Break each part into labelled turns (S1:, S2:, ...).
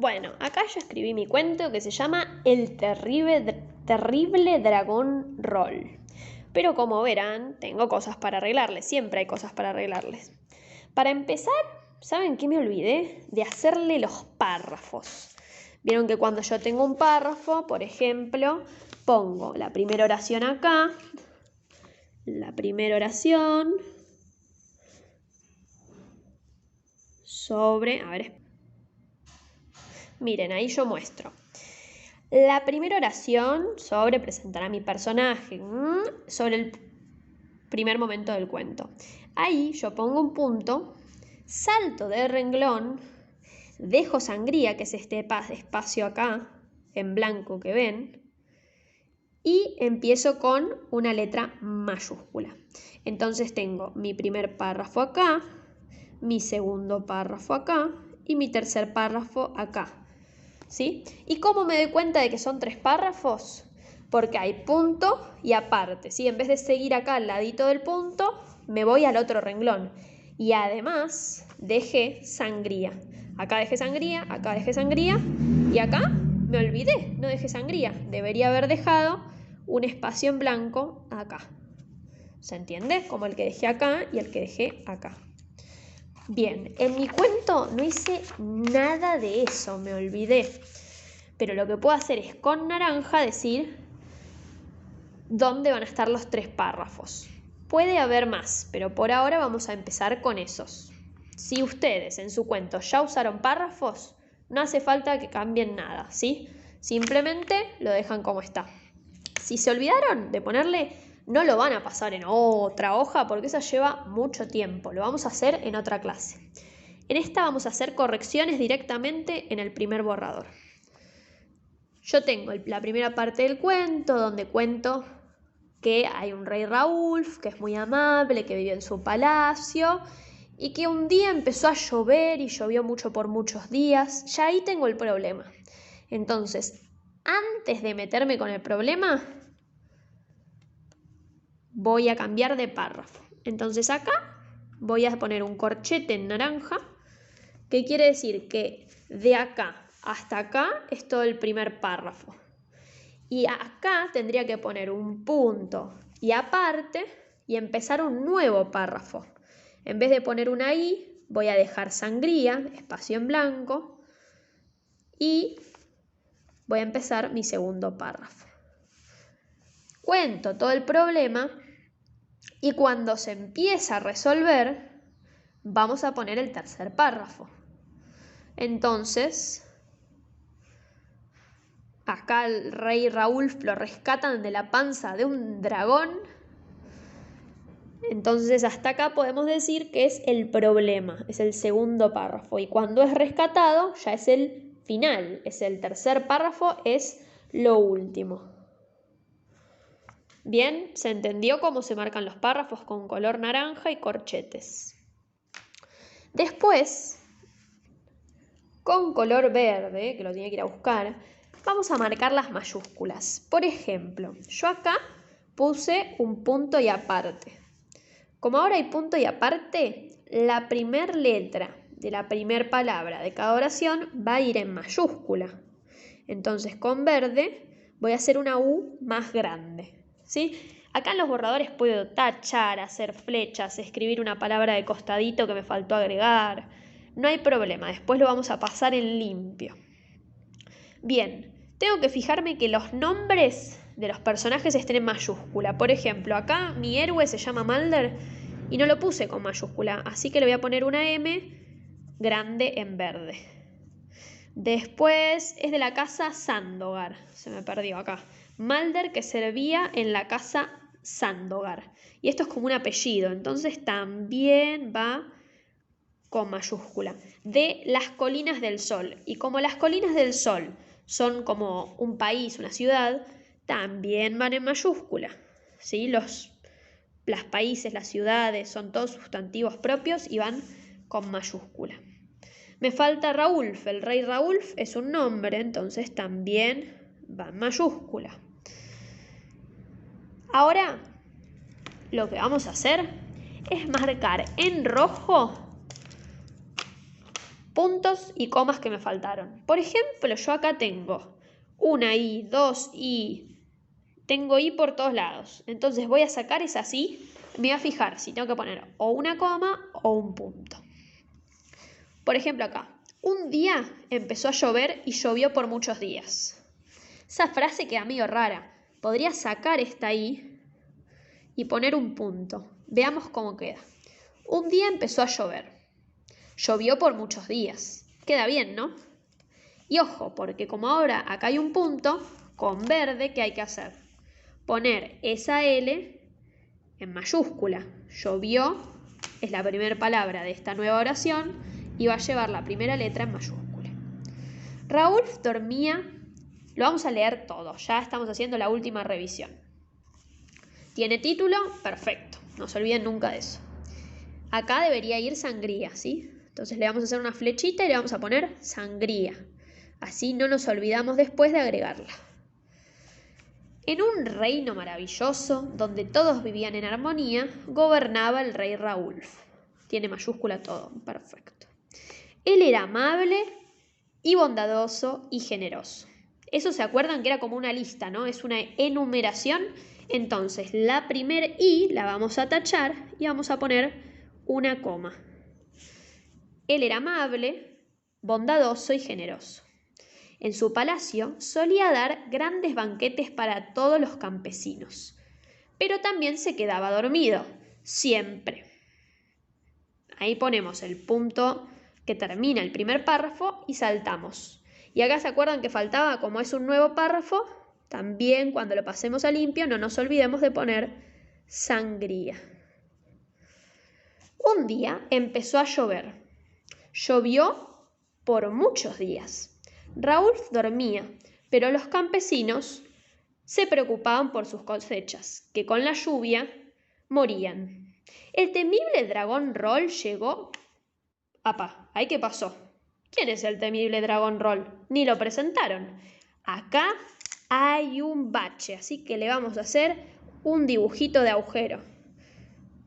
S1: Bueno, acá yo escribí mi cuento que se llama El terrible dragón Roll. Pero como verán, tengo cosas para arreglarles, siempre hay cosas para arreglarles. Para empezar, ¿saben qué me olvidé? De hacerle los párrafos. Vieron que cuando yo tengo un párrafo, por ejemplo, pongo la primera oración acá, la primera oración sobre... A ver, miren, ahí yo muestro. La primera oración sobre presentar a mi personaje, sobre el primer momento del cuento. Ahí yo pongo un punto, salto de renglón, dejo sangría, que es este espacio acá, en blanco que ven, y empiezo con una letra mayúscula. Entonces tengo mi primer párrafo acá, mi segundo párrafo acá y mi tercer párrafo acá. ¿Sí? ¿Y cómo me doy cuenta de que son 3 párrafos? Porque hay punto y aparte, ¿sí? En vez de seguir acá al ladito del punto, me voy al otro renglón. Y además dejé sangría. Acá dejé sangría, acá dejé sangría y acá me olvidé, no dejé sangría. Debería haber dejado un espacio en blanco acá. ¿Se entiende? Como el que dejé acá y el que dejé acá. Bien, en mi cuento no hice nada de eso, me olvidé. Pero lo que puedo hacer es con naranja decir dónde van a estar los 3 párrafos. Puede haber más, pero por ahora vamos a empezar con esos. Si ustedes en su cuento ya usaron párrafos, no hace falta que cambien nada, ¿sí? Simplemente lo dejan como está. Si se olvidaron de ponerle, no lo van a pasar en otra hoja porque esa lleva mucho tiempo. Lo vamos a hacer en otra clase. En esta vamos a hacer correcciones directamente en el primer borrador. Yo tengo la primera parte del cuento donde cuento que hay un rey Raúl, que es muy amable, que vive en su palacio y que un día empezó a llover y llovió mucho por muchos días. Ya ahí tengo el problema. Entonces, antes de meterme con el problema, voy a cambiar de párrafo. Entonces acá voy a poner un corchete en naranja, que quiere decir que de acá hasta acá es todo el primer párrafo. Y acá tendría que poner un punto y aparte y empezar un nuevo párrafo. En vez de poner una I, voy a dejar sangría, espacio en blanco, y voy a empezar mi segundo párrafo. Cuento todo el problema y cuando se empieza a resolver, vamos a poner el tercer párrafo. Entonces, acá el rey Raúl lo rescatan de la panza de un dragón. Entonces hasta acá podemos decir que es el problema, es el segundo párrafo. Y cuando es rescatado ya es el final, es el tercer párrafo, es lo último. Bien, ¿se entendió cómo se marcan los párrafos con color naranja y corchetes? Después, con color verde, que lo tenía que ir a buscar, vamos a marcar las mayúsculas. Por ejemplo, yo acá puse un punto y aparte. Como ahora hay punto y aparte, la primera letra de la primera palabra de cada oración va a ir en mayúscula. Entonces con verde voy a hacer una U más grande, ¿sí? Acá en los borradores puedo tachar, hacer flechas, escribir una palabra de costadito que me faltó agregar. No hay problema, después lo vamos a pasar en limpio. Bien, tengo que fijarme que los nombres de los personajes estén en mayúscula. Por ejemplo, acá mi héroe se llama Mulder y no lo puse con mayúscula, así que le voy a poner una M grande en verde. Después es de la casa Sandogar, se me perdió acá. Mulder, que servía en la casa Sandogar. Y esto es como un apellido, entonces también va con mayúscula. De las Colinas del Sol. Y como las Colinas del Sol son como un país, una ciudad, también van en mayúscula, ¿sí? Los países, las ciudades, son todos sustantivos propios y van con mayúscula. Me falta Raúlf. El rey Raúlf es un nombre, entonces también va en mayúscula. Ahora, lo que vamos a hacer es marcar en rojo puntos y comas que me faltaron. Por ejemplo, yo acá tengo una I, dos I, tengo I por todos lados. Entonces voy a sacar esas I, me voy a fijar si tengo que poner o una coma o un punto. Por ejemplo acá, un día empezó a llover y llovió por muchos días. Esa frase queda medio rara. Podría sacar esta I y poner un punto. Veamos cómo queda. Un día empezó a llover. Llovió por muchos días. Queda bien, ¿no? Y ojo, porque como ahora acá hay un punto, con verde, ¿qué hay que hacer? Poner esa L en mayúscula. Llovió es la primera palabra de esta nueva oración y va a llevar la primera letra en mayúscula. Raúl dormía. Lo vamos a leer todo. Ya estamos haciendo la última revisión. ¿Tiene título? Perfecto. No se olviden nunca de eso. Acá debería ir sangría, ¿sí? Entonces le vamos a hacer una flechita y le vamos a poner sangría. Así no nos olvidamos después de agregarla. En un reino maravilloso, donde todos vivían en armonía, gobernaba el rey Raúl. Tiene mayúscula todo, perfecto. Él era amable y bondadoso y generoso. Eso se acuerdan que era como una lista, ¿no? Es una enumeración. Entonces la primer I la vamos a tachar y vamos a poner una coma. Él era amable, bondadoso y generoso. En su palacio solía dar grandes banquetes para todos los campesinos, pero también se quedaba dormido, siempre. Ahí ponemos el punto que termina el primer párrafo y saltamos. Y acá se acuerdan que faltaba, como es un nuevo párrafo, también cuando lo pasemos a limpio no nos olvidemos de poner sangría. Un día empezó a llover. Llovió por muchos días. Raúl dormía, pero los campesinos se preocupaban por sus cosechas, que con la lluvia morían. El temible dragón Roll llegó. ¡Apa! ¿Ahí qué pasó? ¿Quién es el temible dragón Roll? Ni lo presentaron. Acá hay un bache, así que le vamos a hacer un dibujito de agujero.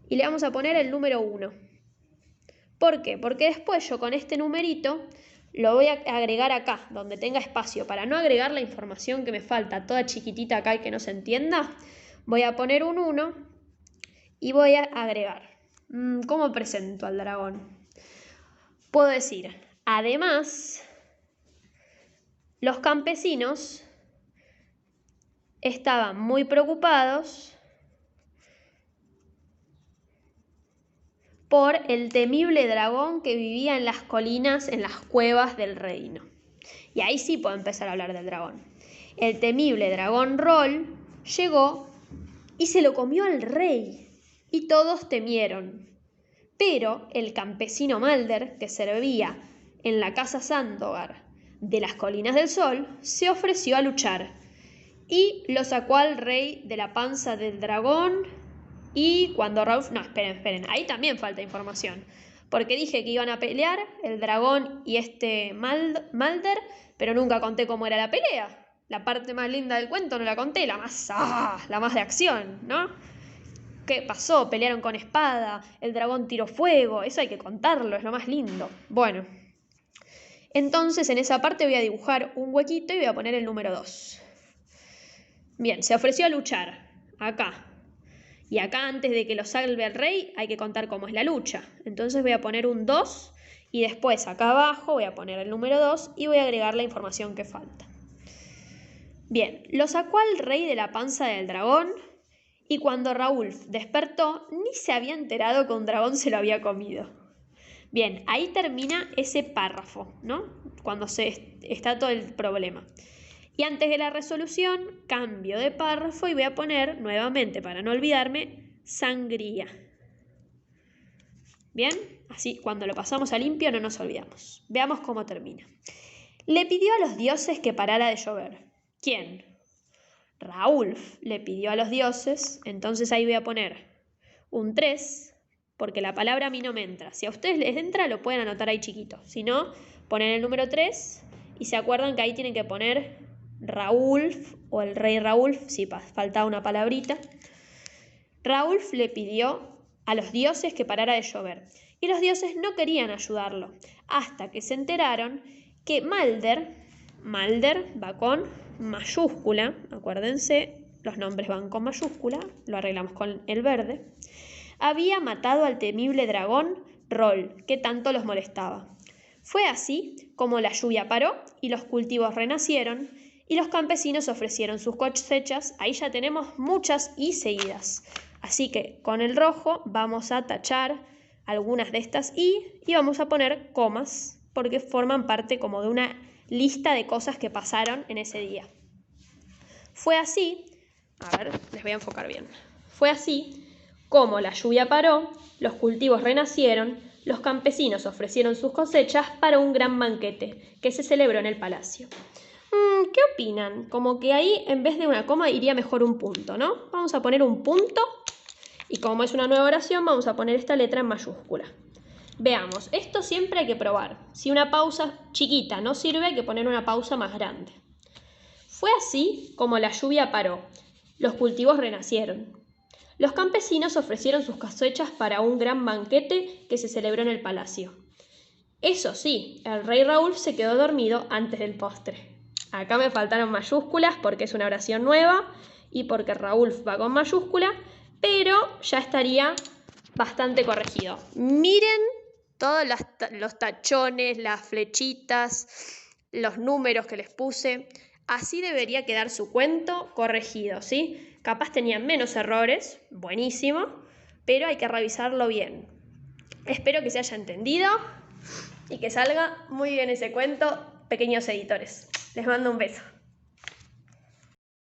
S1: Y le vamos a poner el número 1. ¿Por qué? Porque después yo con este numerito lo voy a agregar acá, donde tenga espacio. Para no agregar la información que me falta, toda chiquitita acá y que no se entienda, voy a poner un 1 y voy a agregar. ¿Cómo presento al dragón? Puedo decir, además, los campesinos estaban muy preocupados por el temible dragón que vivía en las colinas, en las cuevas del reino. Y ahí sí puedo empezar a hablar del dragón. El temible dragón Roll llegó y se lo comió al rey, y todos temieron. Pero el campesino Malder, que servía en la casa Sandogar de las Colinas del Sol, se ofreció a luchar y lo sacó al rey de la panza del dragón. Y cuando Raúl... No, esperen, ahí también falta información, porque dije que iban a pelear el dragón y este Malder, pero nunca conté cómo era la pelea. La parte más linda del cuento no la conté, la más de acción, ¿no? ¿Qué pasó? Pelearon con espada, el dragón tiró fuego, eso hay que contarlo, es lo más lindo. Bueno, entonces en esa parte voy a dibujar un huequito y voy a poner el número 2. Bien, se ofreció a luchar, acá. Y acá antes de que lo salve el rey hay que contar cómo es la lucha. Entonces voy a poner un 2 y después acá abajo voy a poner el número 2 y voy a agregar la información que falta. Bien, lo sacó al rey de la panza del dragón y cuando Raúl despertó ni se había enterado que un dragón se lo había comido. Bien, ahí termina ese párrafo, ¿no? Cuando está todo el problema. Y antes de la resolución, cambio de párrafo y voy a poner nuevamente, para no olvidarme, sangría. Bien, así cuando lo pasamos a limpio no nos olvidamos. Veamos cómo termina. Le pidió a los dioses que parara de llover. ¿Quién? Raúl le pidió a los dioses, entonces ahí voy a poner un 3, porque la palabra a mí no me entra. Si a ustedes les entra, lo pueden anotar ahí chiquito. Si no, ponen el número 3 y se acuerdan que ahí tienen que poner Raúl o el rey Raúl, si faltaba una palabrita. Raúl le pidió a los dioses que parara de llover y los dioses no querían ayudarlo. hasta que se enteraron que Mulder va con mayúscula, acuérdense, los nombres van con mayúscula, lo arreglamos con el verde, había matado al temible dragón Roll, que tanto los molestaba. Fue así como la lluvia paró y los cultivos renacieron y los campesinos ofrecieron sus cosechas. Ahí ya tenemos muchas y seguidas. Así que con el rojo vamos a tachar algunas de estas y vamos a poner comas porque forman parte como de una lista de cosas que pasaron en ese día. Fue así, a ver, les voy a enfocar bien. Fue así como la lluvia paró, los cultivos renacieron, los campesinos ofrecieron sus cosechas para un gran banquete que se celebró en el palacio. ¿Qué opinan? Como que ahí en vez de una coma iría mejor un punto, ¿no? Vamos a poner un punto y como es una nueva oración vamos a poner esta letra en mayúscula. Veamos, esto siempre hay que probar. Si una pausa chiquita no sirve, hay que poner una pausa más grande. Fue así como la lluvia paró, los cultivos renacieron. Los campesinos ofrecieron sus cosechas para un gran banquete que se celebró en el palacio. Eso sí, el rey Raúl se quedó dormido antes del postre. Acá me faltaron mayúsculas porque es una oración nueva y porque Raúl va con mayúscula, pero ya estaría bastante corregido. Miren todos los tachones, las flechitas, los números que les puse. Así debería quedar su cuento corregido, ¿sí? Capaz tenían menos errores, buenísimo, pero hay que revisarlo bien. Espero que se haya entendido y que salga muy bien ese cuento, pequeños editores. Les mando un beso.